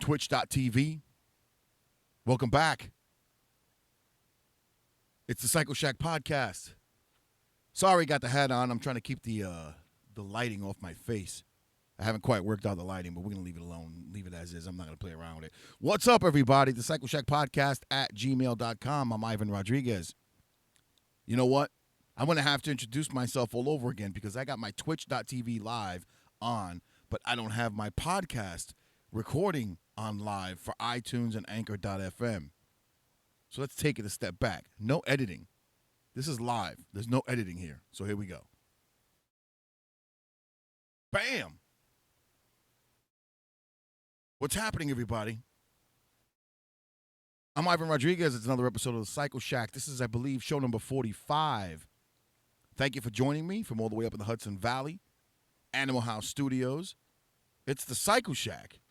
twitch.tv. Welcome back. It's the Cycleshack Podcast. Sorry, got the hat on. I'm trying to keep the lighting off my face. I haven't quite worked out the lighting, but we're going to leave it alone. Leave it as is. I'm not going to play around with it. What's up, everybody? The Cycleshack Podcast at gmail.com. I'm Ivan Rodriguez. You know what? I'm going to have to introduce myself all over again because I got my twitch.tv live on, but I don't have my podcast recording on live for iTunes and anchor.fm. So let's take it a step back. No editing. This is live. There's no editing here. So here we go. Bam! What's happening, everybody? I'm Ivan Rodriguez. It's another episode of the Cycle Shack. This is, I believe, show number 45. Thank you for joining me from all the way up in the Hudson Valley, Animal House Studios. It's the Cycle Shack.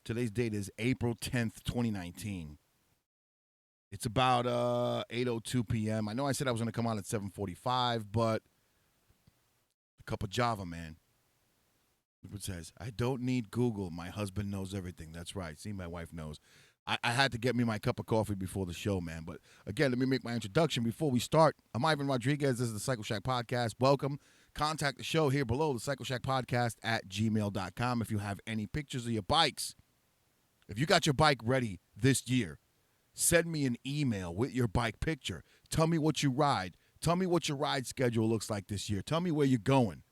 Today's date is April 10th, 2019. It's about 8:02 p.m. I know I said I was going to come on at 7:45, but a cup of Java, man. It says, I don't need Google. My husband knows everything. That's right. See, my wife knows. I had to get me my cup of coffee before the show, man. But, again, let me make my introduction before we start. I'm Ivan Rodriguez. This is the Cycle Shack Podcast. Welcome. Contact the show here below, the Cycleshack Podcast at gmail.com if you have any pictures of your bikes. If you got your bike ready this year, send me an email with your bike picture. Tell me what you ride. Tell me what your ride schedule looks like this year. Tell me where you're going.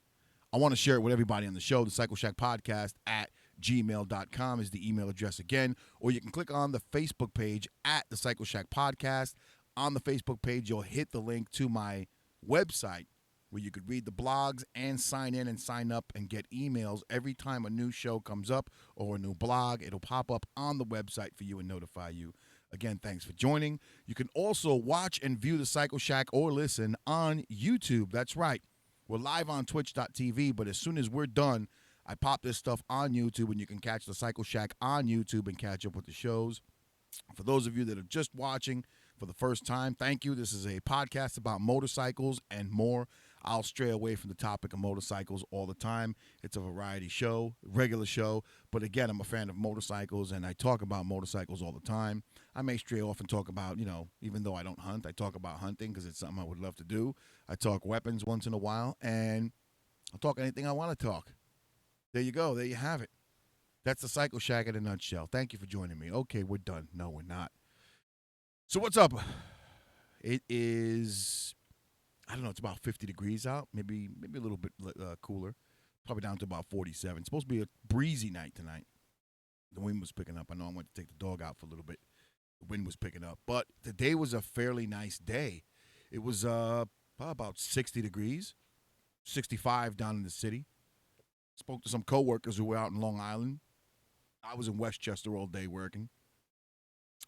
I want to share it with everybody on the show. The Cycleshack Podcast at gmail.com is the email address again. Or you can click on the Facebook page at the Cycleshack Podcast. On the Facebook page, you'll hit the link to my website where you could read the blogs and sign in and sign up and get emails every time a new show comes up or a new blog. It'll pop up on the website for you and notify you. Again, thanks for joining. You can also watch and view the Cycle Shack or listen on YouTube. That's right. We're live on twitch.tv, but as soon as we're done, I pop this stuff on YouTube, and you can catch the Cycle Shack on YouTube and catch up with the shows. For those of you that are just watching for the first time, thank you. This is a podcast about motorcycles and more. I'll stray away from the topic of motorcycles all the time. It's a variety show, regular show. But again, I'm a fan of motorcycles, and I talk about motorcycles all the time. I may stray off and talk about, even though I don't hunt, I talk about hunting because it's something I would love to do. I talk weapons once in a while, and I'll talk anything I want to talk. There you go. There you have it. That's the Cycle Shack in a nutshell. Thank you for joining me. Okay, we're done. No, we're not. So what's up? It is, I don't know, it's about 50 degrees out, maybe a little bit cooler, probably down to about 47. It's supposed to be a breezy night tonight. The wind was picking up. I know I went to take the dog out for a little bit. The wind was picking up, but today was a fairly nice day. It was about 60 degrees, 65 down in the city. Spoke to some coworkers who were out in Long Island. I was in Westchester all day working.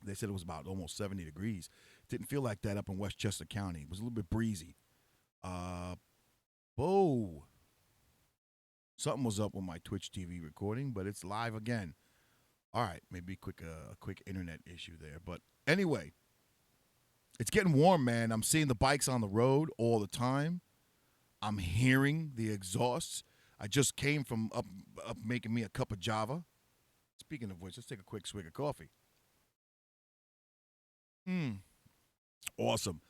They said it was about almost 70 degrees. Didn't feel like that up in Westchester County. It was a little bit breezy. Whoa. Something was up on my Twitch TV recording, but it's live again. All right, maybe a quick internet issue there. But anyway, it's getting warm, man. I'm seeing the bikes on the road all the time. I'm hearing the exhausts. I just came from up making me a cup of Java. Speaking of which, let's take a quick swig of coffee. Awesome.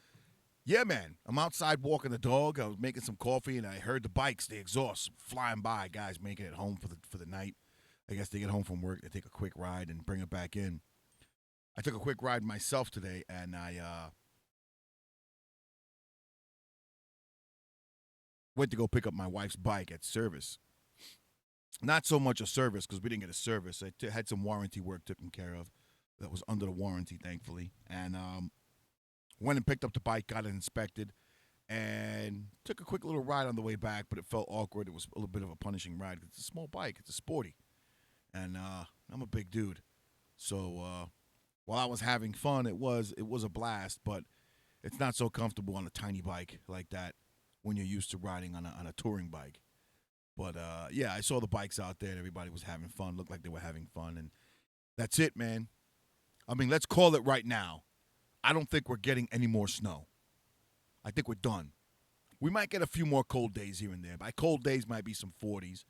Yeah, man. I'm outside walking the dog. I was making some coffee, and I heard the bikes, the exhausts flying by. Guys making it home for the night. I guess they get home from work, they take a quick ride and bring it back in. I took a quick ride myself today, and I went to go pick up my wife's bike at service. Not so much a service because we didn't get a service. I had some warranty work taken care of that was under the warranty, thankfully. And went and picked up the bike, got it inspected, and took a quick little ride on the way back, but it felt awkward. It was a little bit of a punishing ride. It's a small bike. It's a sporty. And I'm a big dude. So while I was having fun, it was a blast, but it's not so comfortable on a tiny bike like that when you're used to riding on a touring bike. But, yeah, I saw the bikes out there, and everybody was having fun. Looked like they were having fun, and that's it, man. I mean, let's call it right now. I don't think we're getting any more snow. I think we're done. We might get a few more cold days here and there. By cold days might be some 40s.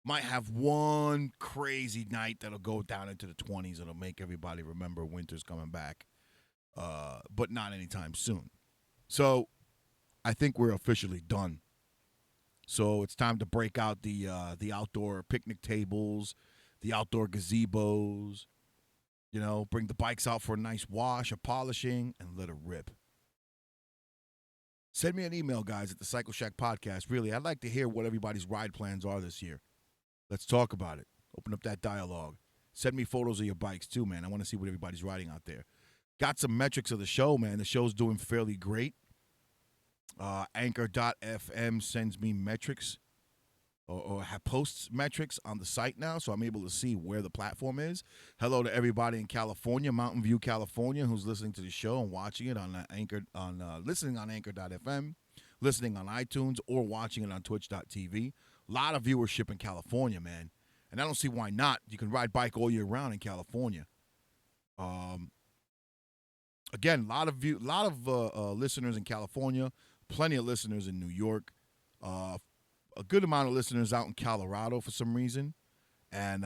Might have one crazy night that'll go down into the 20s. It'll make everybody remember winter's coming back, but not anytime soon. So I think we're officially done. So it's time to break out the outdoor picnic tables, the outdoor gazebos. You know, bring the bikes out for a nice wash, a polishing, and let it rip. Send me an email, guys, at the Cycleshack Podcast. Really, I'd like to hear what everybody's ride plans are this year. Let's talk about it. Open up that dialogue. Send me photos of your bikes, too, man. I want to see what everybody's riding out there. Got some metrics of the show, man. The show's doing fairly great. Anchor.fm sends me metrics or posts metrics on the site now, so I'm able to see where the platform is. Hello to everybody in California, Mountain View, California, who's listening to the show and watching it on listening on Anchor.fm, listening on iTunes, or watching it on Twitch.tv. A lot of viewership in California, man, and I don't see why not. You can ride bike all year round in California. Again, a lot of listeners in California, plenty of listeners in New York. A good amount of listeners out in Colorado for some reason, and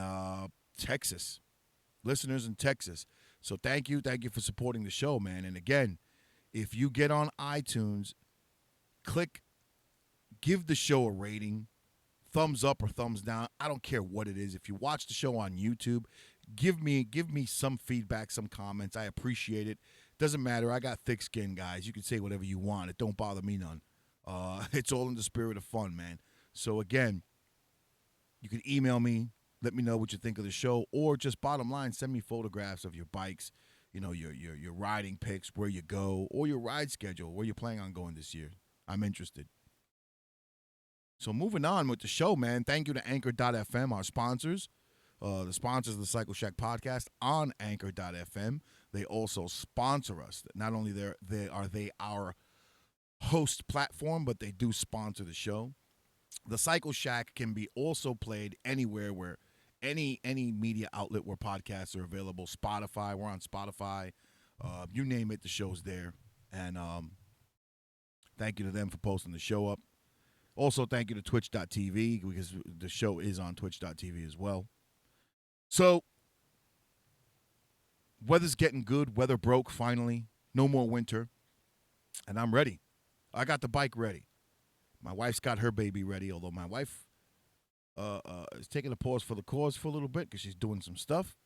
Texas. Listeners in Texas. So thank you for supporting the show, man. And again, if you get on iTunes, give the show a rating, thumbs up or thumbs down. I don't care what it is. If you watch the show on YouTube, give me some feedback, some comments. I appreciate it. Doesn't matter. I got thick skin, guys. You can say whatever you want. It don't bother me none. It's all in the spirit of fun, man. So, again, you can email me, let me know what you think of the show, or just bottom line, send me photographs of your bikes, you know, your riding pics, where you go, or your ride schedule, where you're planning on going this year. I'm interested. So, moving on with the show, man, thank you to Anchor.fm, our sponsors. The sponsors of the Cycleshack Podcast on Anchor.fm. They also sponsor us. Not only are they our host platform, but they do sponsor the show. The Cycle Shack can be also played anywhere where any media outlet where podcasts are available. Spotify, we're on Spotify. You name it, the show's there. And thank you to them for posting the show up. Also, thank you to Twitch.tv because the show is on Twitch.tv as well. So, weather's getting good. Weather broke finally. No more winter. And I'm ready. I got the bike ready. My wife's got her baby ready, although my wife is taking a pause for the cause for a little bit because she's doing some stuff.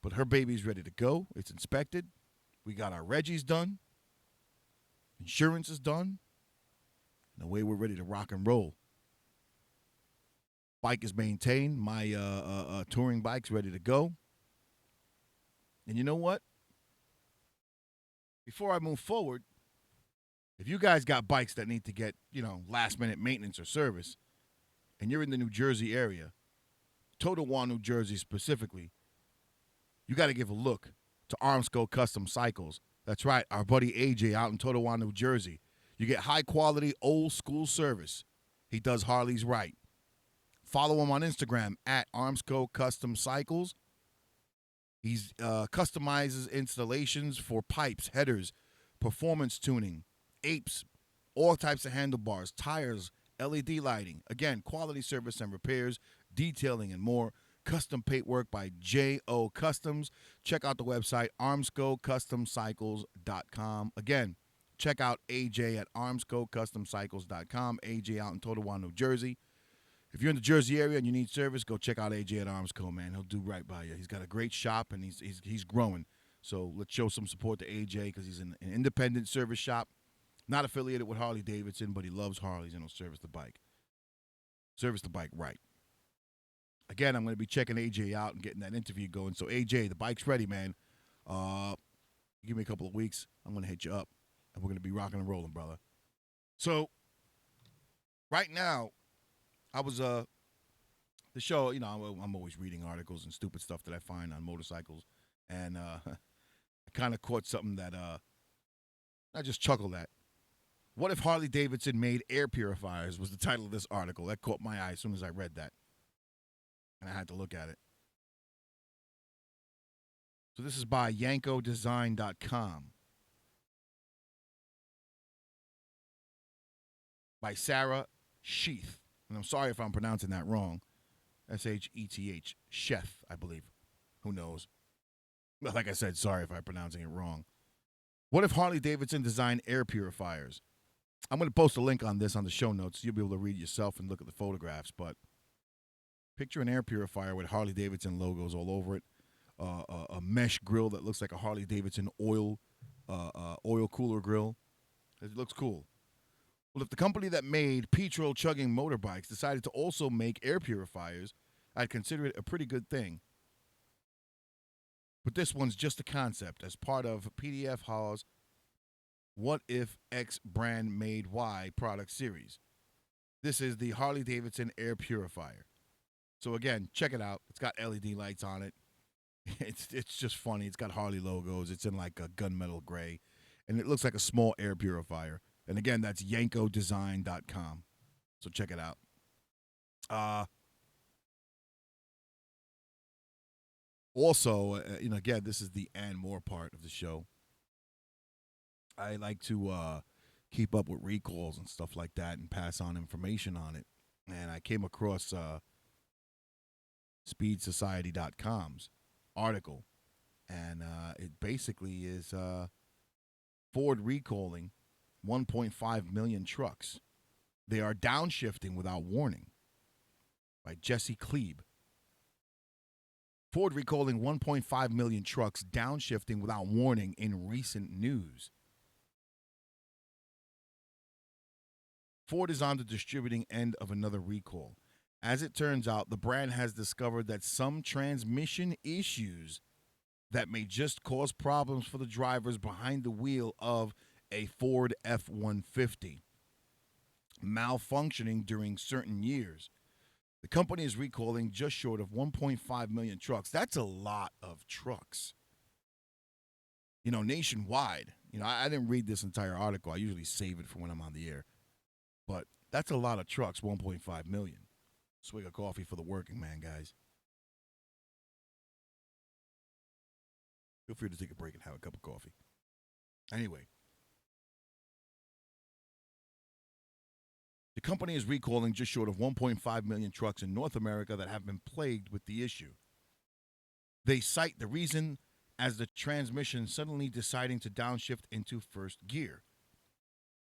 But her baby's ready to go. It's inspected. We got our Reggies done. Insurance is done. And away we're ready to rock and roll. Bike is maintained. My touring bike's ready to go. And you know what? Before I move forward, if you guys got bikes that need to get, last-minute maintenance or service, and you're in the New Jersey area, Totowa, New Jersey specifically, you got to give a look to Armsco Custom Cycles. That's right, our buddy AJ out in Totowa, New Jersey. You get high-quality, old-school service. He does Harleys right. Follow him on Instagram at Armsco Custom Cycles. He customizes installations for pipes, headers, performance tuning, apes, all types of handlebars, tires, LED lighting. Again, quality service and repairs, detailing, and more. Custom paintwork by J.O. Customs. Check out the website, armscocustomcycles.com. Again, check out AJ at armscocustomcycles.com. AJ out in Totowa, New Jersey. If you're in the Jersey area and you need service, go check out AJ at Armsco, man. He'll do right by you. He's got a great shop, and he's growing. So let's show some support to AJ because he's an independent service shop. Not affiliated with Harley Davidson, but he loves Harleys and he'll service the bike. Service the bike right. Again, I'm going to be checking AJ out and getting that interview going. So, AJ, the bike's ready, man. Give me a couple of weeks. I'm going to hit you up, and we're going to be rocking and rolling, brother. So, right now, I was, the show, I'm always reading articles and stupid stuff that I find on motorcycles. And I kind of caught something that I just chuckled at. What if Harley Davidson made air purifiers was the title of this article. That caught my eye as soon as I read that. And I had to look at it. So this is by yankodesign.com. By Sarah Sheath. And I'm sorry if I'm pronouncing that wrong. S-H-E-T-H. Sheth, I believe. Who knows? But like I said, sorry if I'm pronouncing it wrong. What if Harley Davidson designed air purifiers? I'm going to post a link on this on the show notes. So you'll be able to read it yourself and look at the photographs. But picture an air purifier with Harley Davidson logos all over it. A mesh grill that looks like a Harley Davidson oil cooler grill. It looks cool. Well, if the company that made petrol-chugging motorbikes decided to also make air purifiers, I'd consider it a pretty good thing. But this one's just a concept as part of PDF Hall's What If X Brand Made Y product series. This is the Harley Davidson air purifier. So again, check it out. It's got LED lights on it. It's just funny. It's got Harley logos. It's in like a gunmetal gray. And it looks like a small air purifier. And again, that's yankodesign.com. So check it out. Also, again, this is the and more part of the show. I like to keep up with recalls and stuff like that and pass on information on it. And I came across SpeedSociety.com's article. And it basically is Ford recalling 1.5 million trucks. They are downshifting without warning. By Jesse Klebe. Ford recalling 1.5 million trucks downshifting without warning in recent news. Ford is on the distributing end of another recall. As it turns out, the brand has discovered that some transmission issues that may just cause problems for the drivers behind the wheel of a Ford F-150, malfunctioning during certain years. The company is recalling just short of 1.5 million trucks. That's a lot of trucks. Nationwide. I didn't read this entire article. I usually save it for when I'm on the air. But that's a lot of trucks, 1.5 million. Swig of coffee for the working man, guys. Feel free to take a break and have a cup of coffee. Anyway. The company is recalling just short of 1.5 million trucks in North America that have been plagued with the issue. They cite the reason as the transmission suddenly deciding to downshift into first gear.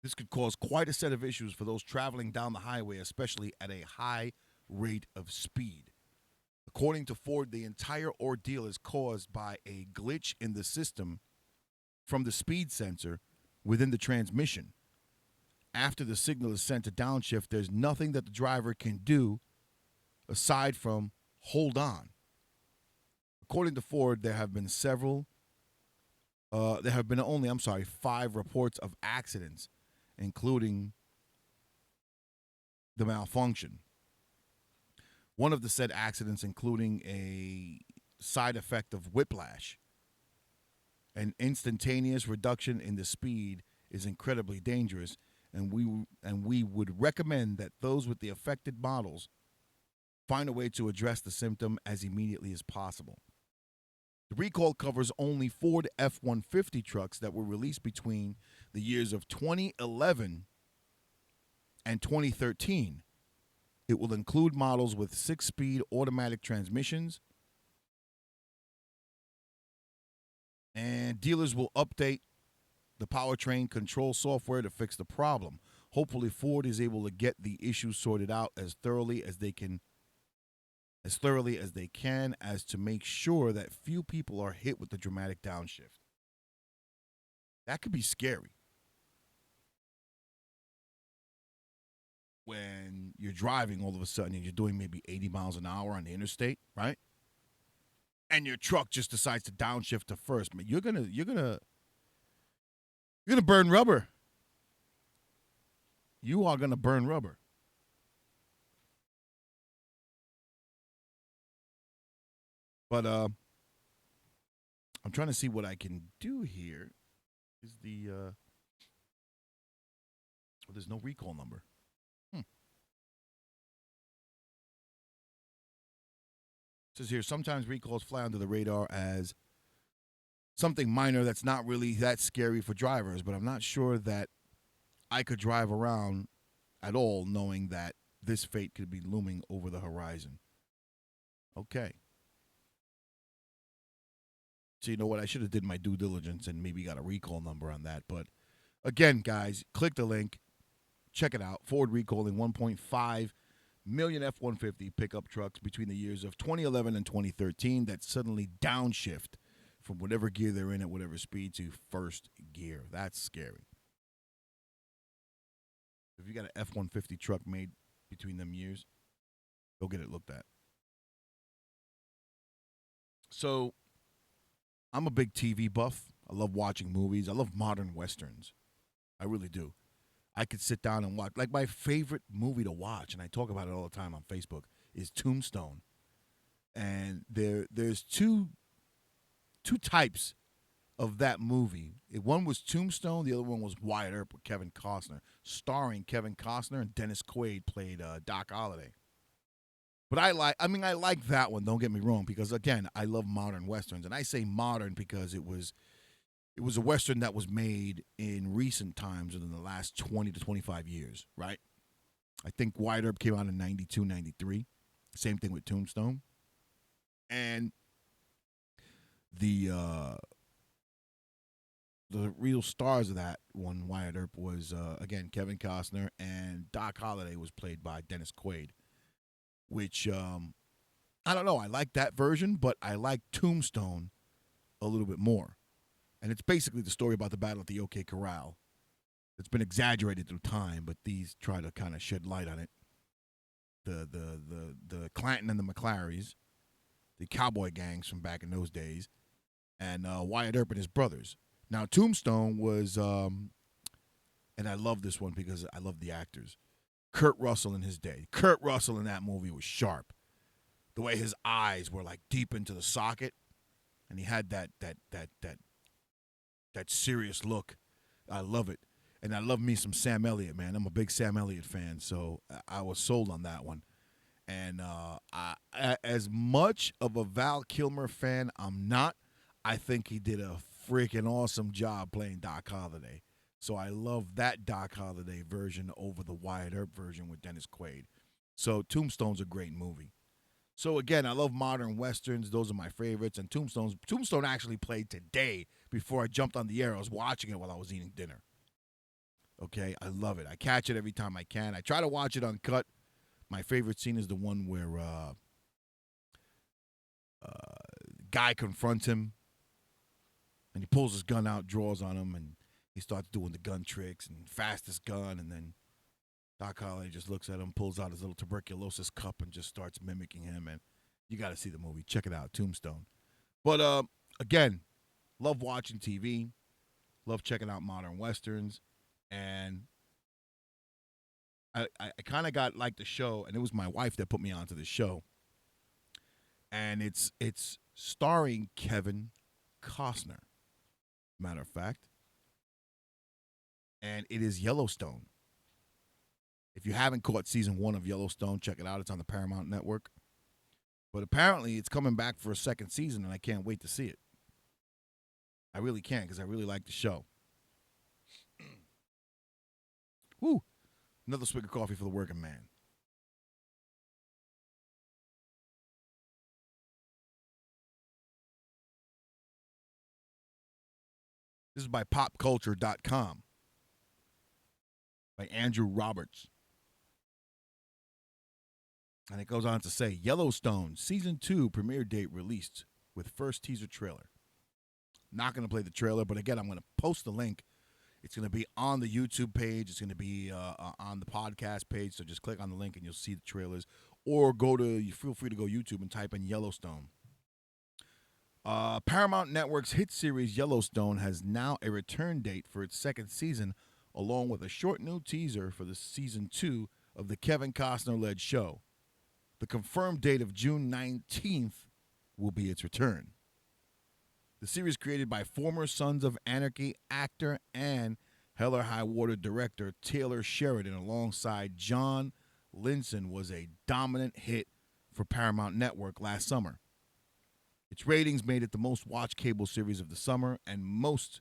This could cause quite a set of issues for those traveling down the highway, especially at a high rate of speed. According to Ford, the entire ordeal is caused by a glitch in the system from the speed sensor within the transmission. After the signal is sent to downshift, there's nothing that the driver can do aside from hold on. According to Ford, there have been only 5 reports of accidents, including the malfunction. One of the said accidents including a side effect of whiplash. An instantaneous reduction in the speed is incredibly dangerous. And we would recommend that those with the affected models find a way to address the symptom as immediately as possible. The recall covers only Ford F-150 trucks that were released between the years of 2011 and 2013. It will include models with 6-speed automatic transmissions, and dealers will update the powertrain control software to fix the problem. Hopefully, Ford is able to get the issue sorted out as thoroughly as they can, as to make sure that few people are hit with the dramatic downshift. That could be scary. When you're driving all of a sudden and you're doing maybe 80 miles an hour on the interstate, right? And your truck just decides to downshift to first. You're gonna burn rubber. You are going to burn rubber. But I'm trying to see what I can do here. Is there's no recall number. It says here, sometimes recalls fly under the radar as something minor that's not really that scary for drivers, but I'm not sure that I could drive around at all knowing that this fate could be looming over the horizon. Okay. So you know what? I should have did my due diligence and maybe got a recall number on that. But again, guys, click the link. Check it out. Ford recalling 1.5 million F-150 pickup trucks between the years of 2011 and 2013 that suddenly downshift from whatever gear they're in at whatever speed to first gear. That's scary. If you got an F-150 truck made between them years, go get it looked at. So I'm a big TV buff. I love watching movies. I love modern westerns. I really do. I could sit down and watch. Like, my favorite movie to watch, and I talk about it all the time on Facebook, is Tombstone. And there's two types of that movie. One was Tombstone. The other one was Wyatt Earp with Kevin Costner, starring Kevin Costner, and Dennis Quaid played Doc Holliday. But I like that one, don't get me wrong, because, again, I love modern westerns. And I say modern because it was a western that was made in recent times within the last 20 to 25 years, right? I think Wyatt Earp came out in 92, 93. Same thing with Tombstone. And the real stars of that one, Wyatt Earp, was, again, Kevin Costner, and Doc Holliday was played by Dennis Quaid, which, I don't know, I like that version, but I like Tombstone a little bit more. And it's basically the story about the battle at the OK Corral. It's been exaggerated through time, but these try to kind of shed light on it. The Clanton and the McClarys, the cowboy gangs from back in those days, and Wyatt Earp and his brothers. Now, Tombstone was, and I love this one because I love the actors, Kurt Russell in his day. Kurt Russell in that movie was sharp. The way his eyes were like deep into the socket, and he had that serious look. I love it. And I love me some Sam Elliott, man. I'm a big Sam Elliott fan, so I was sold on that one. And as much of a Val Kilmer fan I'm not, I think he did a freaking awesome job playing Doc Holliday. So I love that Doc Holliday version over the Wyatt Earp version with Dennis Quaid. So Tombstone's a great movie. So again, I love modern westerns. Those are my favorites. And Tombstone actually played today before I jumped on the air. I was watching it while I was eating dinner. Okay, I love it. I catch it every time I can. I try to watch it uncut. My favorite scene is the one where guy confronts him, and he pulls his gun out, draws on him, and he starts doing the gun tricks and fastest gun, and then Doc Holliday just looks at him, pulls out his little tuberculosis cup, and just starts mimicking him. And you got to see the movie. Check it out, Tombstone. But again, love watching TV, love checking out modern westerns, and I kind of got like the show, and it was my wife that put me onto the show. And it's starring Kevin Costner, matter of fact. And it is Yellowstone. If you haven't caught season 1 of Yellowstone, check it out. It's on the Paramount Network. But apparently it's coming back for a second season, and I can't wait to see it. I really can't, because I really like the show. Woo! Another swig of coffee for the working man. This is by popculture.com by Andrew Roberts. And it goes on to say, Yellowstone Season 2 premiere date released with first teaser trailer. Not going to play the trailer, but again, I'm going to post the link. It's going to be on the YouTube page. It's going to be on the podcast page. So just click on the link and you'll see the trailers. Or feel free to go YouTube and type in Yellowstone. Paramount Network's hit series Yellowstone has now a return date for its second season, along with a short new teaser for the season 2 of the Kevin Costner-led show. The confirmed date of June 19th will be its return. The series, created by former Sons of Anarchy actor and Hell or High Water director Taylor Sheridan alongside John Linson, was a dominant hit for Paramount Network last summer. Its ratings made it the most watched cable series of the summer and most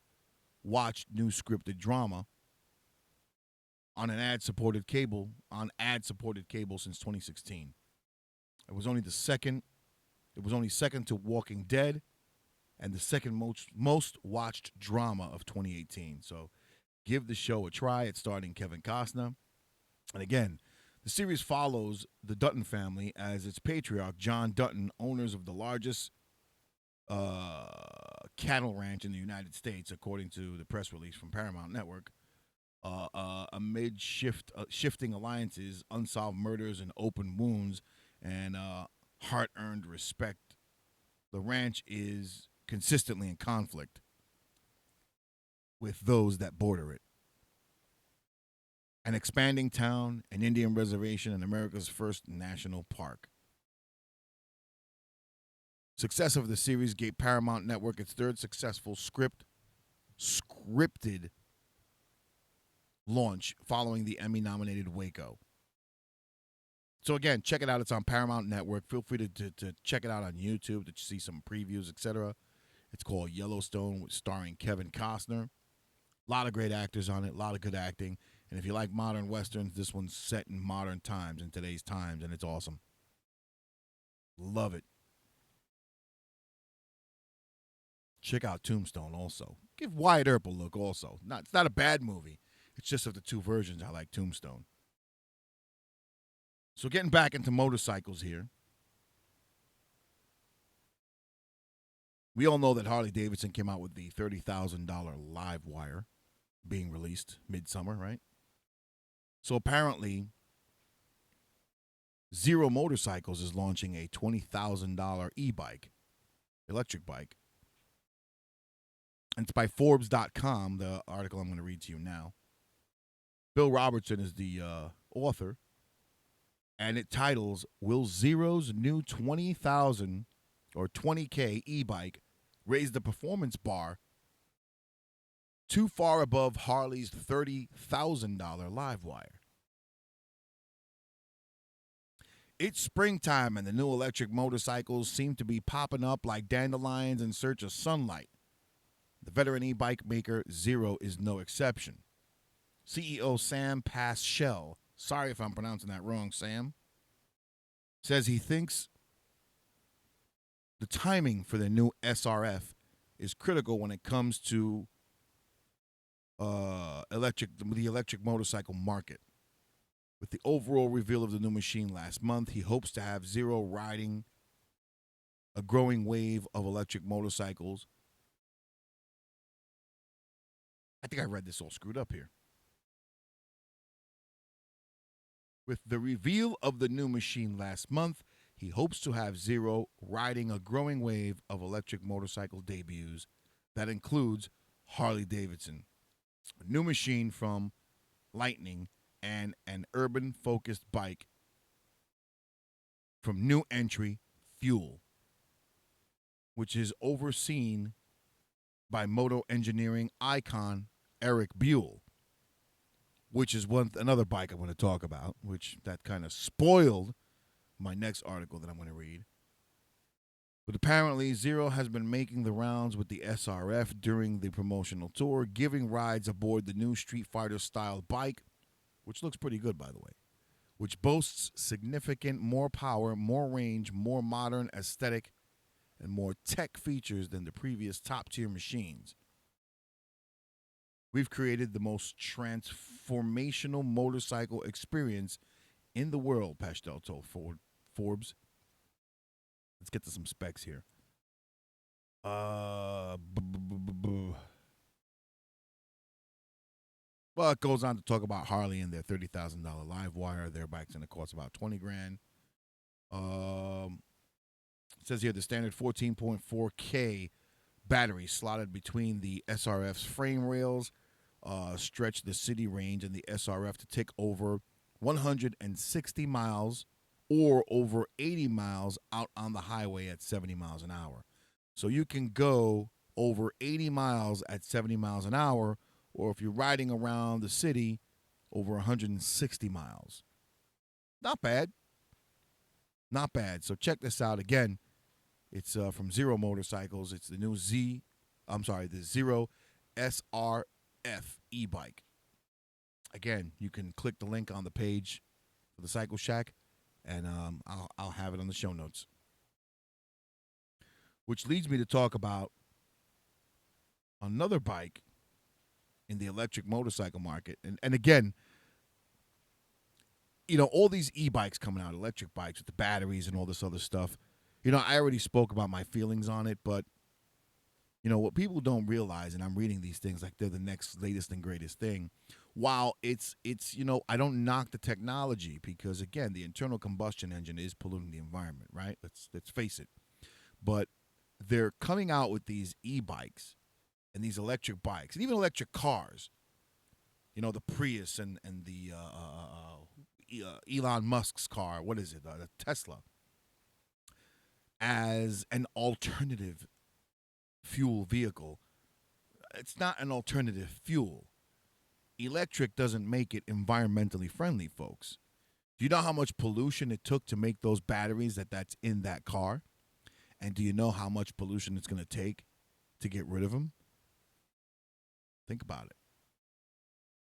watched new scripted drama on ad-supported cable since 2016. It was only the second It was only second to Walking Dead and the second most watched drama of 2018. So give the show a try. It's starring Kevin Costner. And again, the series follows the Dutton family as its patriarch, John Dutton, owners of the largest cattle ranch in the United States, according to the press release from Paramount Network. Amid shifting alliances, unsolved murders, and open wounds, and hard-earned respect, the ranch is consistently in conflict with those that border it. An expanding town, an Indian reservation, and America's first national park. Success of the series gave Paramount Network its third successful scripted launch following the Emmy-nominated Waco. So again, check it out. It's on Paramount Network. Feel free to check it out on YouTube to see some previews, etc. It's called Yellowstone, starring Kevin Costner. A lot of great actors on it, a lot of good acting. And if you like modern westerns, this one's set in modern times, in today's times, and it's awesome. Love it. Check out Tombstone also. Give Wyatt Earp a look also. It's not a bad movie. It's just of the two versions, I like Tombstone. So getting back into motorcycles here. We all know that Harley Davidson came out with the $30,000 Livewire being released midsummer, right? So apparently, Zero Motorcycles is launching a $20,000 e-bike, electric bike. And it's by Forbes.com, the article I'm going to read to you now. Bill Robertson is the author. And it titles, Will Zero's new 20,000 or 20K e-bike raise the performance bar too far above Harley's $30,000 Livewire? It's springtime and the new electric motorcycles seem to be popping up like dandelions in search of sunlight. The veteran e-bike maker Zero is no exception. CEO Sam Paschal, sorry if I'm pronouncing that wrong, Sam, says he thinks the timing for the new SRF is critical when it comes to the electric motorcycle market. With the overall reveal of the new machine last month, he hopes to have Zero riding a growing wave of electric motorcycles. I think I read this all screwed up here. With the reveal of the new machine last month, he hopes to have Zero riding a growing wave of electric motorcycle debuts that includes Harley Davidson, a new machine from Lightning, and an urban-focused bike from new entry Fuel, which is overseen by moto engineering icon Erik Buell, which is another bike I'm going to talk about, which that kind of spoiled my next article that I'm going to read. But apparently, Zero has been making the rounds with the SRF during the promotional tour, giving rides aboard the new Street Fighter-style bike, which looks pretty good, by the way, which boasts significant more power, more range, more modern aesthetic, and more tech features than the previous top-tier machines. We've created the most transformational motorcycle experience in the world, Paschal told Forbes. Let's get to some specs here. Well, it goes on to talk about Harley and their $30,000 Livewire. Their bike's going to cost about $20,000. It says here the standard 14.4K battery slotted between the SRF's frame rails stretch the city range and the SRF to take over 160 miles or over 80 miles out on the highway at 70 miles an hour. So you can go over 80 miles at 70 miles an hour, or if you're riding around the city, over 160 miles. Not bad. Not bad. So check this out. Again, it's from Zero Motorcycles. It's the new the Zero SRF e-bike. Again, you can click the link on the page for the Cycle Shack, and I'll have it on the show notes. which leads me to talk about another bike in the electric motorcycle market. And again, all these e-bikes coming out, electric bikes with the batteries and all this other stuff. I already spoke about my feelings on it, but what people don't realize, and I'm reading these things like they're the next latest and greatest thing, while it's I don't knock the technology because, again, the internal combustion engine is polluting the environment, right? Let's face it. But they're coming out with these e-bikes and these electric bikes and even electric cars, the Prius and the Elon Musk's car, what is it, the Tesla, as an alternative fuel vehicle. It's not an alternative fuel. Electric doesn't make it environmentally friendly, folks. Do you know how much pollution it took to make those batteries that's in that car? And do you know how much pollution it's going to take to get rid of them? Think about it.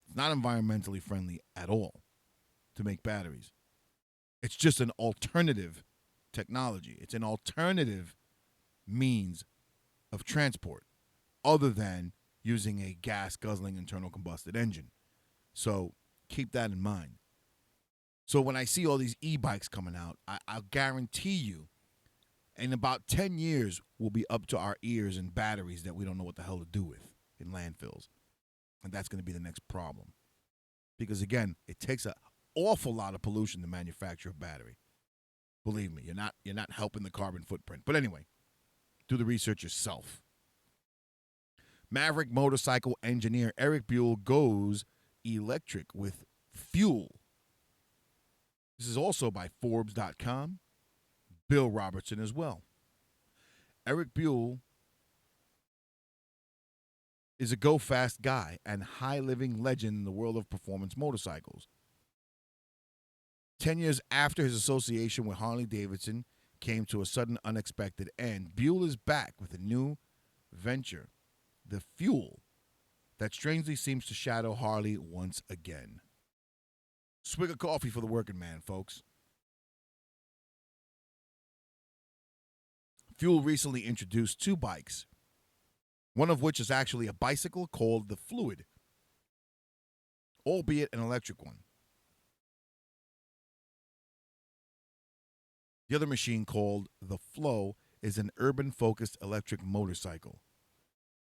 It's not environmentally friendly at all to make batteries. It's just an alternative technology. It's an alternative means of transport other than using a gas-guzzling internal combustion engine. So keep that in mind. So when I see all these e-bikes coming out, I'll guarantee you in about 10 years, we'll be up to our ears in batteries that we don't know what the hell to do with in landfills. And that's going to be the next problem. Because, again, it takes an awful lot of pollution to manufacture a battery. Believe me, you're not helping the carbon footprint. But anyway, do the research yourself. Maverick motorcycle engineer Erik Buell goes electric with fuel. This is also by Forbes.com. Bill Robertson as well. Erik Buell is a go-fast guy and high-living legend in the world of performance motorcycles. 10 years after his association with Harley Davidson came to a sudden, unexpected end, Buell is back with a new venture, the Fuel, that strangely seems to shadow Harley once again. Swig of coffee for the working man, folks. Fuel recently introduced two bikes, one of which is actually a bicycle called the Fluid, albeit an electric one. The other machine, called the Flow, is an urban-focused electric motorcycle.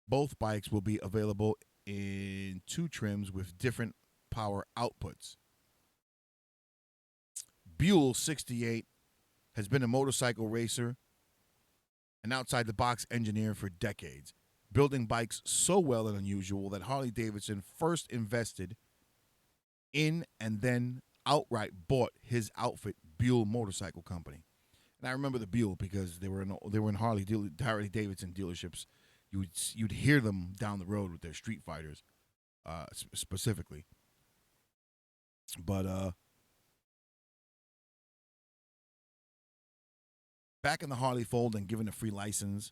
Both bikes will be available in two trims with different power outputs. Buell, 68, has been a motorcycle racer and outside-the-box engineer for decades, building bikes so well and unusual that Harley Davidson first invested in and then outright bought his outfit, Buell Motorcycle Company. And I remember the Buell because they were in Harley Davidson dealerships. You'd hear them down the road with their Street Fighters, specifically. But back in the Harley fold and given a free license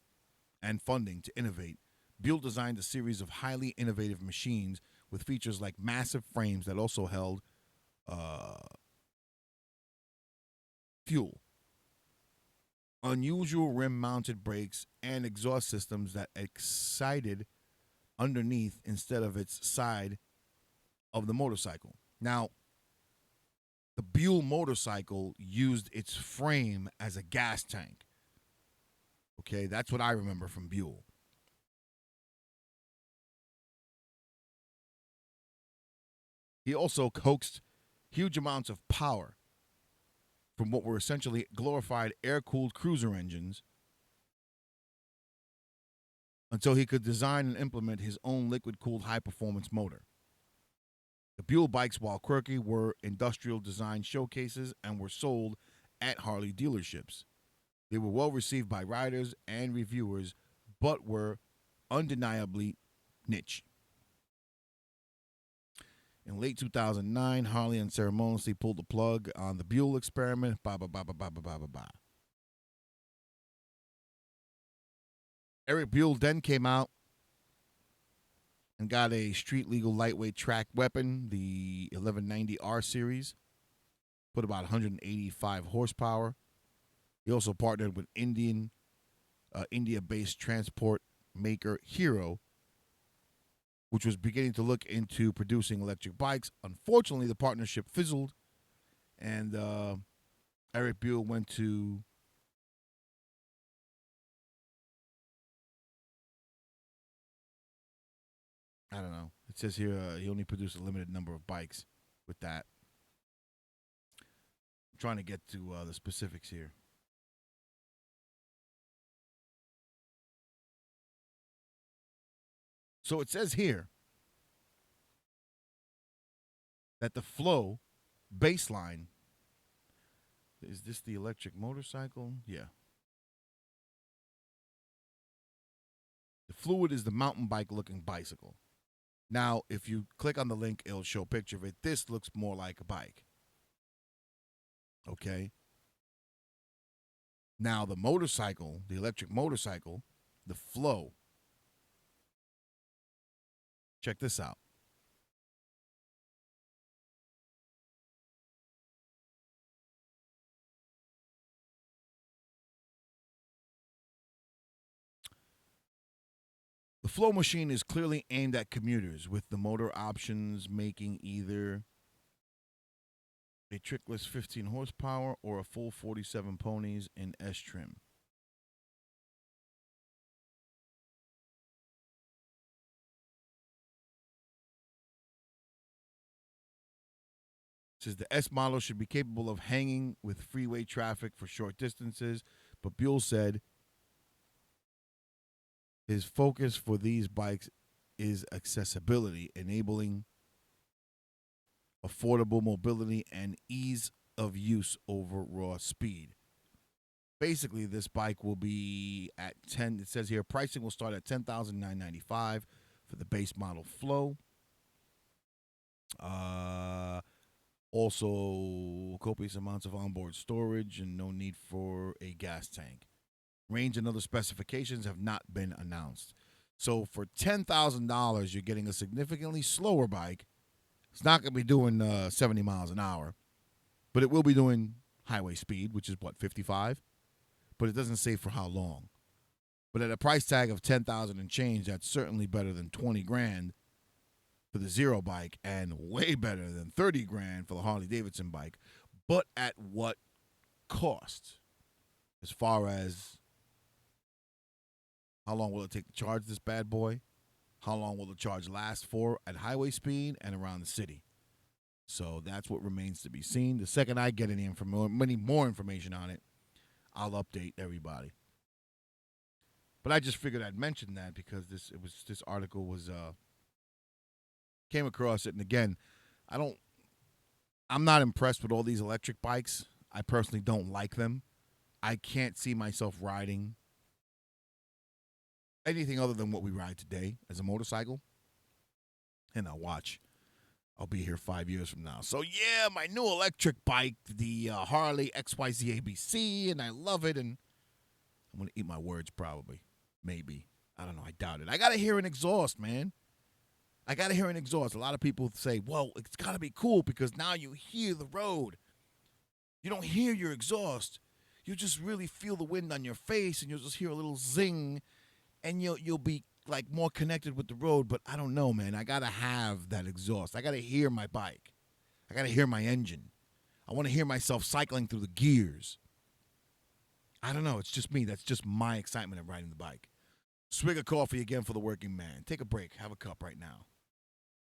and funding to innovate, Buell designed a series of highly innovative machines with features like massive frames that also held fuel, unusual rim-mounted brakes, and exhaust systems that excited underneath instead of its side of the motorcycle. Now, the Buell motorcycle used its frame as a gas tank. Okay, that's what I remember from Buell. He also coaxed huge amounts of power from what were essentially glorified air-cooled cruiser engines until he could design and implement his own liquid-cooled high-performance motor. The Buell bikes, while quirky, were industrial design showcases and were sold at Harley dealerships. They were well received by riders and reviewers, but were undeniably niche. In late 2009, Harley unceremoniously pulled the plug on the Buell experiment. Erik Buell then came out and got a street-legal lightweight track weapon, the 1190R series. Put about 185 horsepower. He also partnered with Indian India-based transport maker Hero, which was beginning to look into producing electric bikes. Unfortunately, the partnership fizzled, and Erik Buell went to I don't know. It says here he only produced a limited number of bikes with that. I'm trying to get to the specifics here. So it says here that the Flow baseline, is this the electric motorcycle? Yeah. The Fluid is the mountain bike looking bicycle. Now, if you click on the link, it'll show a picture of it. This looks more like a bike. Okay. Now, the motorcycle, the electric motorcycle, the Flow. Check this out. The Flow machine is clearly aimed at commuters, with the motor options making either a trickless 15 horsepower or a full 47 ponies in S trim. It says the S model should be capable of hanging with freeway traffic for short distances, but Buell said his focus for these bikes is accessibility, enabling affordable mobility and ease of use over raw speed. Basically, this bike will be at 10. It says here pricing will start at $10,995 for the base model Flow. Also, copious amounts of onboard storage and no need for a gas tank. Range and other specifications have not been announced. So for $10,000, you're getting a significantly slower bike. It's not going to be doing 70 miles an hour, but it will be doing highway speed, which is what, 55? But it doesn't say for how long. But at a price tag of $10,000 and change, that's certainly better than 20 grand for the Zero bike and way better than 30 grand for the Harley Davidson bike. But at what cost? As far as how long will it take to charge this bad boy? How long will the charge last for at highway speed and around the city? So that's what remains to be seen. The second I get any more information on it, I'll update everybody. But I just figured I'd mention that because this article was came across it, and again, I'm not impressed with all these electric bikes. I personally don't like them. I can't see myself riding anything other than what we ride today as a motorcycle. And I'll be here 5 years from now. So yeah, my new electric bike, the Harley XYZ ABC, and I love it. And I'm gonna eat my words probably, maybe. I don't know. I doubt it. I gotta hear an exhaust, man. I gotta hear an exhaust. A lot of people say, "Well, it's gotta be cool because now you hear the road. You don't hear your exhaust. You just really feel the wind on your face, and you'll just hear a little zing, and you'll be like more connected with the road." But I don't know, man. I gotta have that exhaust. I gotta hear my bike. I gotta hear my engine. I want to hear myself cycling through the gears. I don't know. It's just me. That's just my excitement of riding the bike. Swig of coffee again for the working man. Take a break. Have a cup right now,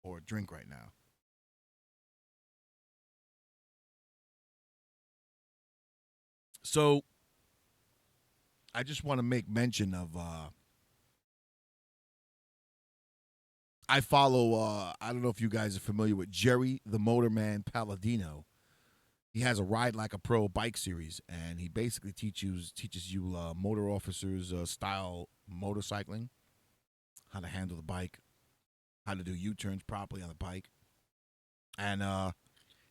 or a drink right now. So I just want to make mention of I follow I don't know if you guys are familiar with Jerry the Motorman Paladino. He has a Ride Like a Pro bike series, and he basically teaches you motor officers style motorcycling, how to handle the bike, how to do U-turns properly on the bike. And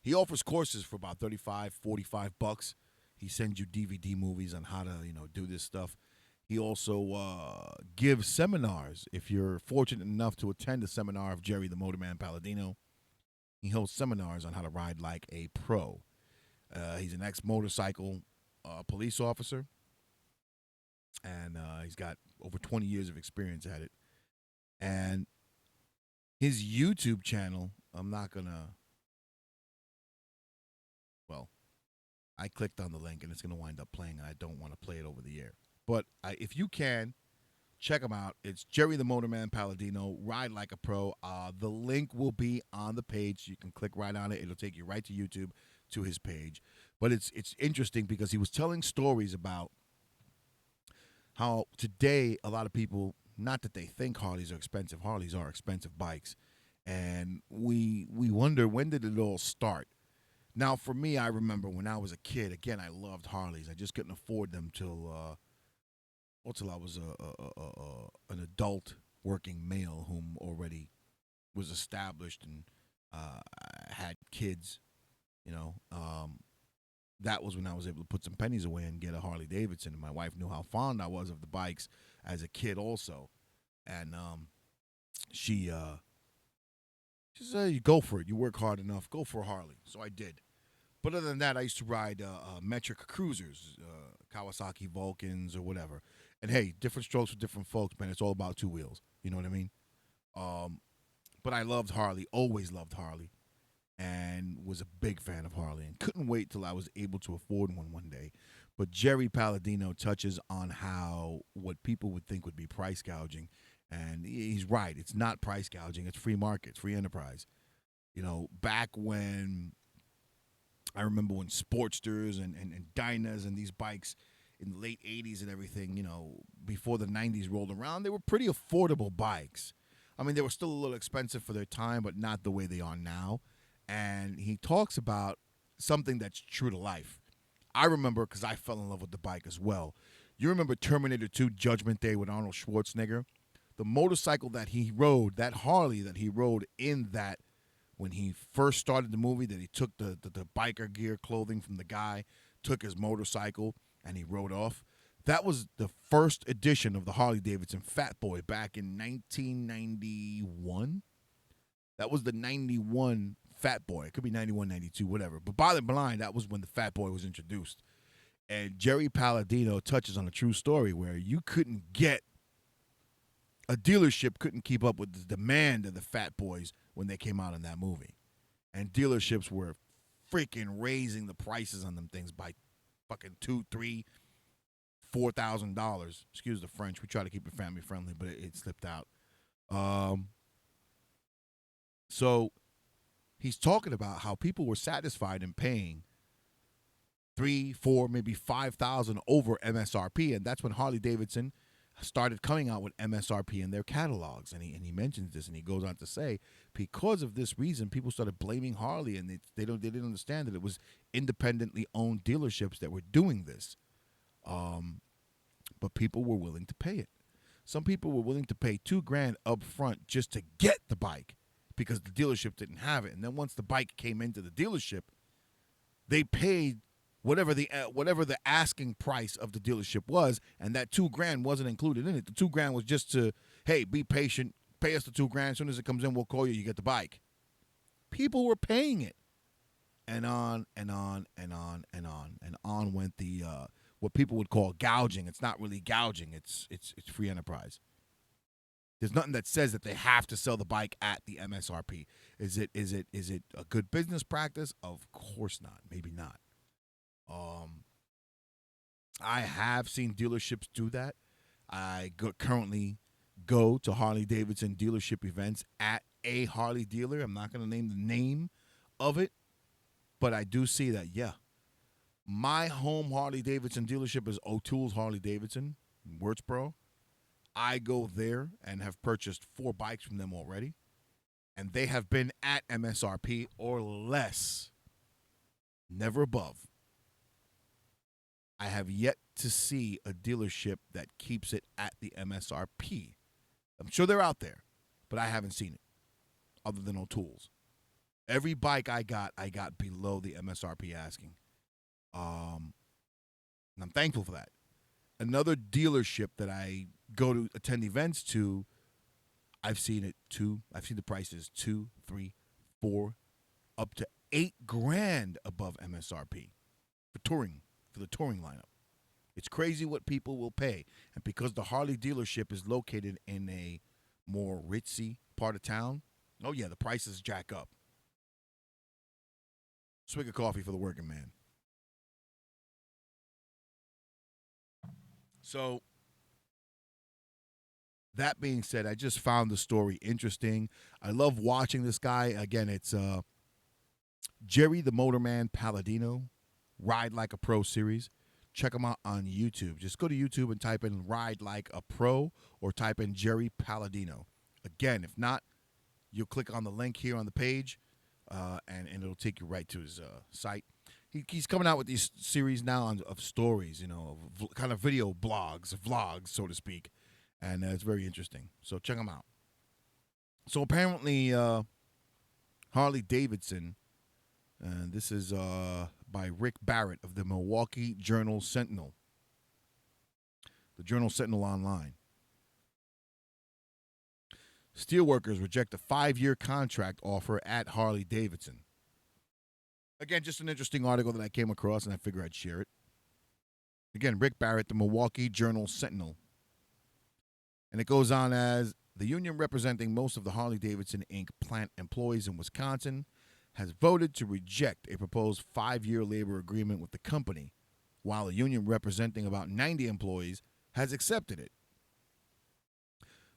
he offers courses for about 35, 45 bucks. He sends you DVD movies on how to, do this stuff. He also gives seminars. If you're fortunate enough to attend a seminar of Jerry the Motorman Paladino, he hosts seminars on how to ride like a pro. He's an ex-motorcycle police officer. and he's got over 20 years of experience at it. And his YouTube channel, I'm not gonna. Well, I clicked on the link and it's gonna wind up playing, and I don't want to play it over the air. But if you can, check him out. It's Jerry the Motorman Paladino. Ride like a pro. The link will be on the page. You can click right on it. It'll take you right to YouTube to his page. But it's interesting because he was telling stories about how today a lot of people, not that they think Harleys are expensive. Harleys are expensive bikes, and we wonder, when did it all start? Now, for me, I remember when I was a kid. Again, I loved Harleys. I just couldn't afford them till I was an adult working male whom already was established and had kids. You know, that was when I was able to put some pennies away and get a Harley Davidson. And my wife knew how fond I was of the bikes as a kid also. And she said, you go for it. You work hard enough. Go for a Harley. So I did. But other than that, I used to ride metric cruisers, Kawasaki Vulcans or whatever. And hey, different strokes for different folks, man. It's all about two wheels. You know what I mean? But I loved Harley, always loved Harley, and was a big fan of Harley, and couldn't wait till I was able to afford one day. But Jerry Paladino touches on how what people would think would be price gouging, and he's right. It's not price gouging. It's free market. It's free enterprise. You know, back when I remember when Sportsters and Dynas and these bikes in the late 80s and everything, you know, before the 90s rolled around, they were pretty affordable bikes. I mean, they were still a little expensive for their time, but not the way they are now. And he talks about something that's true to life. I remember, because I fell in love with the bike as well. You remember Terminator 2 Judgment Day with Arnold Schwarzenegger? The motorcycle that he rode, that Harley that he rode in that, when he first started the movie, that he took the biker gear clothing from the guy, took his motorcycle, and he rode off. That was the first edition of the Harley Davidson Fat Boy back in 1991. That was the 91 Fat Boy. It could be 91, 92, whatever. But bottom line, that was when the Fat Boy was introduced. And Jerry Paladino touches on a true story where you couldn't get, a dealership couldn't keep up with the demand of the Fat Boys when they came out in that movie. And dealerships were freaking raising the prices on them things by fucking $2,000, $3,000, $4,000. Excuse the French. We try to keep it family friendly, but it slipped out. So he's talking about how people were satisfied in paying $3,000, $4,000, maybe $5,000 over MSRP, and that's when Harley Davidson started coming out with MSRP in their catalogs. And he mentions this, and he goes on to say, because of this reason, people started blaming Harley, and they didn't understand that it was independently owned dealerships that were doing this. But people were willing to pay it. Some people were willing to pay $2,000 up front just to get the bike because the dealership didn't have it. And then once the bike came into the dealership, they paid whatever the asking price of the dealership was, and that $2,000 wasn't included in it. The $2,000 was just to, hey, be patient, pay us the $2,000. As soon as it comes in, we'll call you. You get the bike. People were paying it, and on and on and on and on and on went the what people would call gouging. It's not really gouging. It's free enterprise. There's nothing that says that they have to sell the bike at the MSRP. Is it a good business practice? Of course not. Maybe not. I have seen dealerships do that. I currently go to Harley Davidson dealership events at a Harley dealer. I'm not going to name the name of it, but I do see that, yeah. My home Harley Davidson dealership is O'Toole's Harley Davidson in Wurtsboro. I go there and have purchased 4 bikes from them already, and they have been at MSRP or less, never above. I have yet to see a dealership that keeps it at the MSRP. I'm sure they're out there, but I haven't seen it other than O'Toole's. Every bike I got below the MSRP asking. And I'm thankful for that. Another dealership that I go to attend events to, I've seen it I've seen the prices $2, $3, $4, up to $8,000 above MSRP for the touring lineup. It's crazy what people will pay. And because the Harley dealership is located in a more ritzy part of town, oh yeah, the prices jack up. Swig of coffee for the working man. So, that being said, I just found the story interesting. I love watching this guy. Again, it's Jerry the Motorman Paladino, Ride Like a Pro series. Check him out on YouTube. Just go to YouTube and type in Ride Like a Pro or type in Jerry Paladino. Again, if not, you'll click on the link here on the page and it'll take you right to his site. He's coming out with these series now of stories, of kind of video blogs, vlogs, so to speak. And it's very interesting. So check him out. So apparently, Harley Davidson, and this is by Rick Barrett of the Milwaukee Journal Sentinel. The Journal Sentinel Online. Steelworkers reject a 5-year contract offer at Harley Davidson. Again, just an interesting article that I came across, and I figured I'd share it. Again, Rick Barrett, the Milwaukee Journal Sentinel. And it goes on as, the union representing most of the Harley Davidson Inc. plant employees in Wisconsin has voted to reject a proposed 5-year labor agreement with the company, while a union representing about 90 employees has accepted it.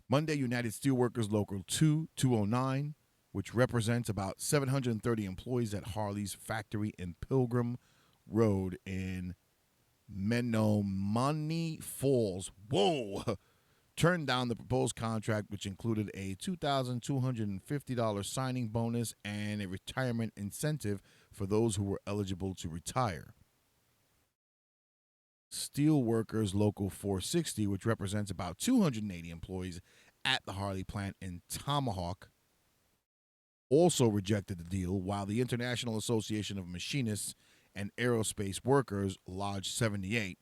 Monday, United Steelworkers Local 209, which represents about 730 employees at Harley's factory in Pilgrim Road in Menomonee Falls, turned down the proposed contract, which included a $2,250 signing bonus and a retirement incentive for those who were eligible to retire. Steelworkers Local 460, which represents about 280 employees at the Harley plant in Tomahawk, also rejected the deal, while the International Association of Machinists and Aerospace Workers, Lodge 78,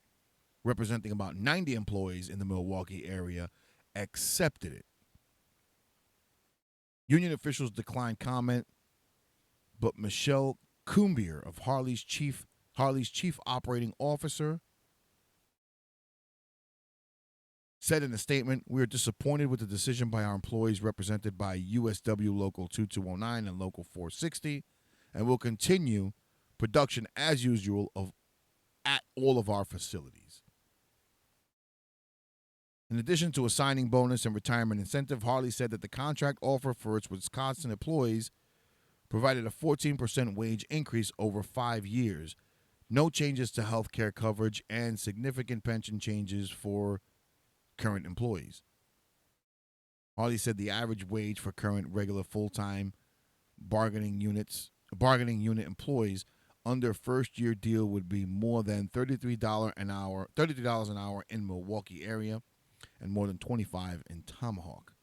representing about 90 employees in the Milwaukee area, accepted it. Union officials declined comment, but Michelle Coombier of Harley's chief operating officer said in a statement, "We are disappointed with the decision by our employees represented by USW Local 2209 and Local 460, and will continue production as usual at all of our facilities." In addition to a signing bonus and retirement incentive, Harley said that the contract offer for its Wisconsin employees provided a 14% wage increase over 5 years, no changes to health care coverage, and significant pension changes for current employees. Harley said the average wage for current regular full-time bargaining unit employees under first-year deal would be more than $33 an hour in Milwaukee area, and more than $25 in Tomahawk.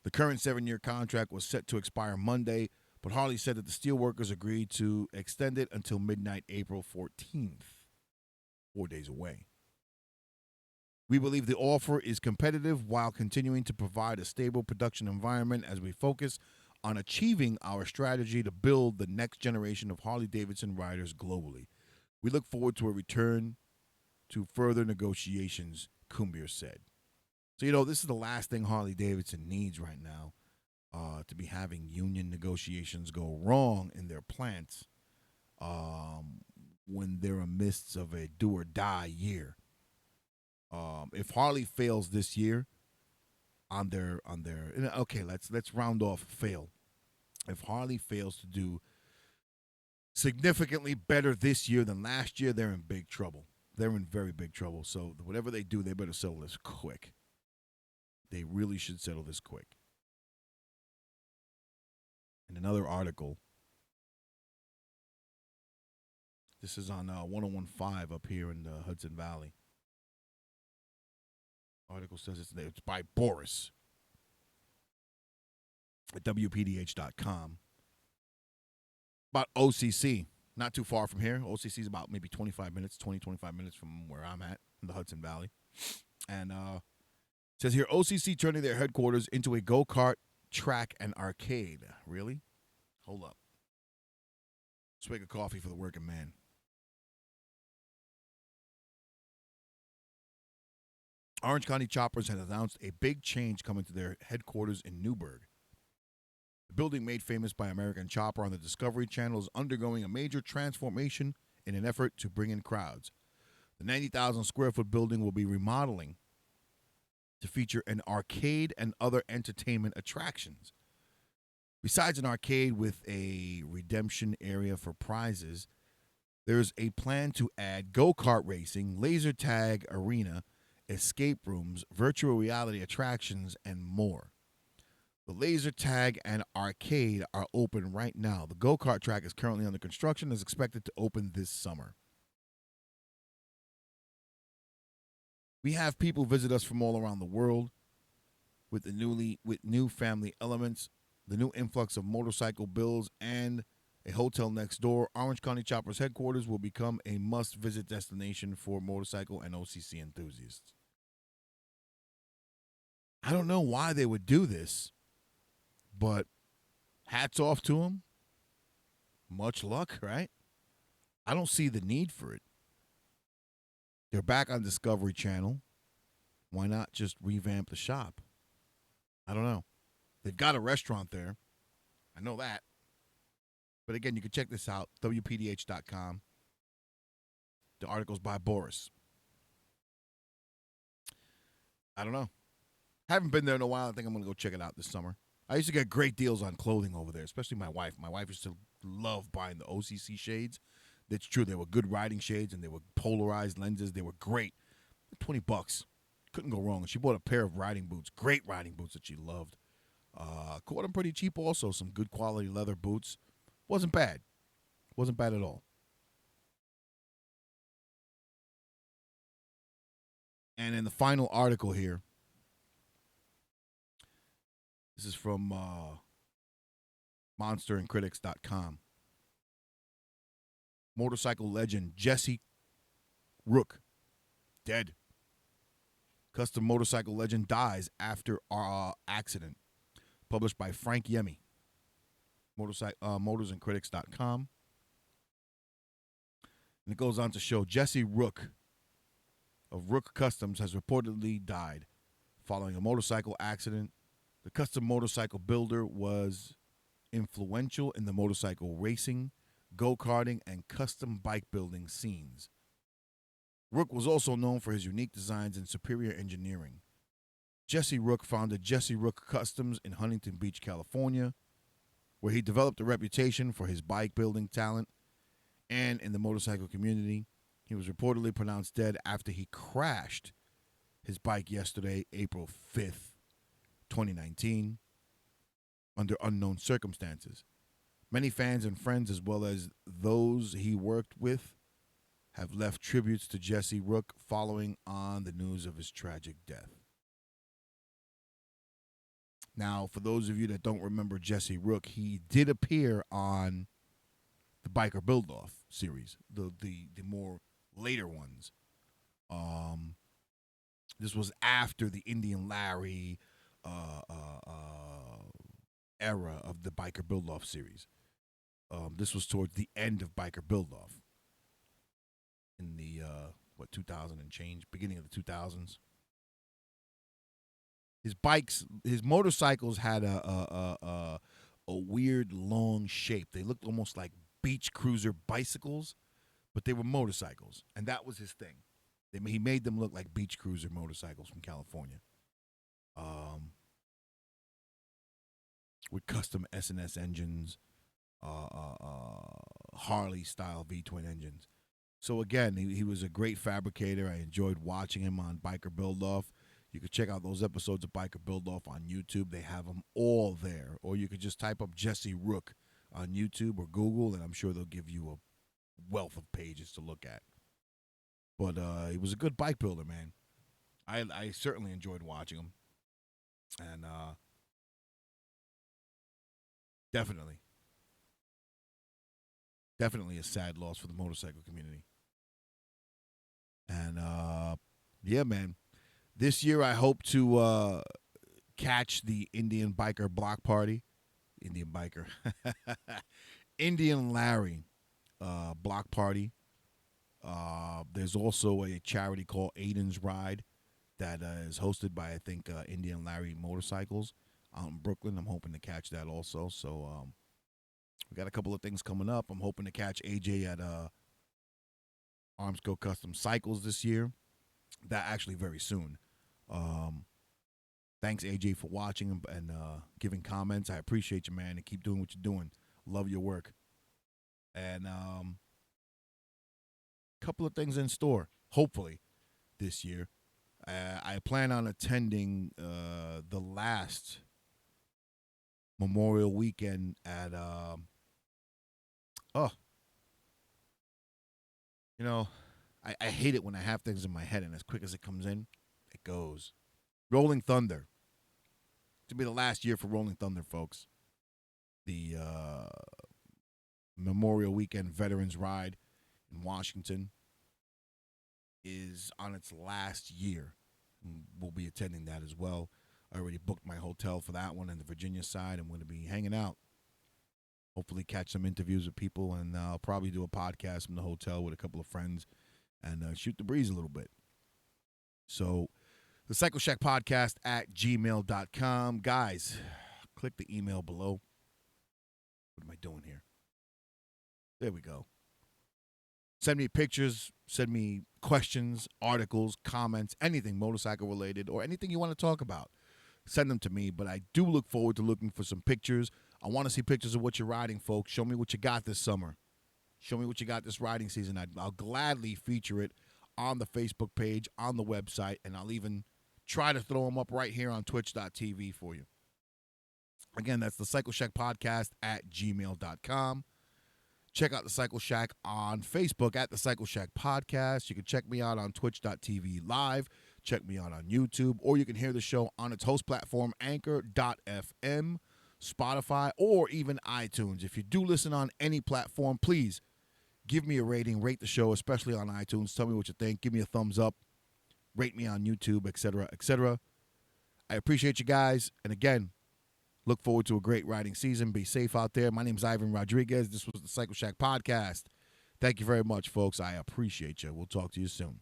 The current 7-year contract was set to expire Monday, but Harley said that the steelworkers agreed to extend it until midnight April 14th, 4 days away. "We believe the offer is competitive while continuing to provide a stable production environment as we focus on achieving our strategy to build the next generation of Harley-Davidson riders globally. We look forward to a return to further negotiations," Coombier said. So, this is the last thing Harley-Davidson needs right now, to be having union negotiations go wrong in their plants when they're amidst of a do-or-die year. If Harley fails this year on their okay, let's round off fail. If Harley fails to do significantly better this year than last year, they're in big trouble. They're in very big trouble. So whatever they do, they better settle this quick. They really should settle this quick. And another article. This is on 1015 up here in the Hudson Valley. Article says it's by Boris at WPDH.com. About OCC. Not too far from here. OCC is about maybe 25 minutes from where I'm at in the Hudson Valley. And it says here, OCC turning their headquarters into a go-kart track and arcade. Really? Hold up. Swig of coffee for the working man. Orange County Choppers has announced a big change coming to their headquarters in Newburgh. The building made famous by American Chopper on the Discovery Channel is undergoing a major transformation in an effort to bring in crowds. The 90,000 square foot building will be remodeling to feature an arcade and other entertainment attractions. Besides an arcade with a redemption area for prizes, there's a plan to add go-kart racing, laser tag arena, escape rooms, virtual reality attractions, and more. The laser tag and arcade are open right now. The go-kart track is currently under construction and is expected to open this summer. We have people visit us from all around the world with new family elements, the new influx of motorcycle builds, and a hotel next door. Orange County Choppers headquarters will become a must-visit destination for motorcycle and OCC enthusiasts. I don't know why they would do this, but hats off to them. Much luck, right? I don't see the need for it. They're back on Discovery Channel. Why not just revamp the shop? I don't know. They've got a restaurant there. I know that. But again, you can check this out, WPDH.com. The article's by Boris. I don't know. Haven't been there in a while. I think I'm going to go check it out this summer. I used to get great deals on clothing over there, especially my wife. My wife used to love buying the OCC shades. That's true. They were good riding shades, and they were polarized lenses. They were great. $20. Couldn't go wrong. She bought a pair of riding boots, great riding boots that she loved. Caught them pretty cheap also. Some good quality leather boots. Wasn't bad. Wasn't bad at all. And in the final article here, this is from monsterandcritics.com. Motorcycle legend Jesse Rooke, dead. Custom motorcycle legend dies after accident. Published by Frank Yemi. Motorsandcritics.com. And it goes on to show Jesse Rooke of Rooke Customs has reportedly died following a motorcycle accident. The custom motorcycle builder was influential in the motorcycle racing, go-karting, and custom bike building scenes. Rooke was also known for his unique designs and superior engineering. Jesse Rooke founded Jesse Rooke Customs in Huntington Beach, California, where he developed a reputation for his bike building talent and in the motorcycle community. He was reportedly pronounced dead after he crashed his bike yesterday, April 5th, 2019, under unknown circumstances. Many fans and friends, as well as those he worked with, have left tributes to Jesse Rooke following on the news of his tragic death. Now, for those of you that don't remember Jesse Rooke, he did appear on the Biker Build-Off series, the more later ones. This was after the Indian Larry era of the Biker Build-Off series. This was towards the end of Biker Build-Off in the 2000 and change, beginning of the 2000s. His motorcycles had a weird long shape. They looked almost like beach cruiser bicycles, but they were motorcycles, and that was his thing. He made them look like beach cruiser motorcycles from California, with custom S&S engines, Harley style V-twin engines. So again, he was a great fabricator. I enjoyed watching him on Biker Build-Off. You can check out those episodes of Biker Build-Off on YouTube. They have them all there. Or you could just type up Jesse Rooke on YouTube or Google, and I'm sure they'll give you a wealth of pages to look at. But he was a good bike builder, man. I certainly enjoyed watching him. And definitely a sad loss for the motorcycle community. And, yeah, man. This year I hope to catch the Indian Biker Block Party. Indian Larry Block Party. There's also a charity called Aiden's Ride that is hosted by, I think, Indian Larry Motorcycles out in Brooklyn. I'm hoping to catch that also. So we got a couple of things coming up. I'm hoping to catch AJ at Armsco Custom Cycles this year. That actually very soon. Thanks, AJ, for watching and giving comments. I appreciate you, man, and keep doing what you're doing. Love your work. And couple of things in store, hopefully, this year. I plan on attending the last Memorial Weekend at, I hate it when I have things in my head, and as quick as it comes in, it goes. Rolling Thunder. To be the last year for Rolling Thunder, folks. The Memorial Weekend Veterans Ride in Washington is on its last year. We'll be attending that as well. I already booked my hotel for that one on the Virginia side. I'm going to be hanging out. Hopefully catch some interviews with people, and I'll probably do a podcast from the hotel with a couple of friends and shoot the breeze a little bit. So the Cycleshack Podcast at gmail.com. Guys, click the email below. What am I doing here? There we go. Send me pictures, send me questions, articles, comments, anything motorcycle related or anything you want to talk about. Send them to me, but I do look forward to looking for some pictures. I want to see pictures of what you're riding, folks. Show me what you got this summer. Show me what you got this riding season. I'll gladly feature it on the Facebook page, on the website, and I'll even try to throw them up right here on twitch.tv for you. Again, that's the Cycleshack Podcast at gmail.com. Check out the Cycle Shack on Facebook at the Cycle Shack Podcast. You can check me out on twitch.tv live. Check me out on YouTube. Or you can hear the show on its host platform, anchor.fm, Spotify, or even iTunes. If you do listen on any platform, please give me a rating. Rate the show, especially on iTunes. Tell me what you think. Give me a thumbs up. Rate me on YouTube, etc., etc. I appreciate you guys. And again, look forward to a great riding season. Be safe out there. My name is Ivan Rodriguez. This was the Cycleshack Podcast. Thank you very much, folks. I appreciate you. We'll talk to you soon.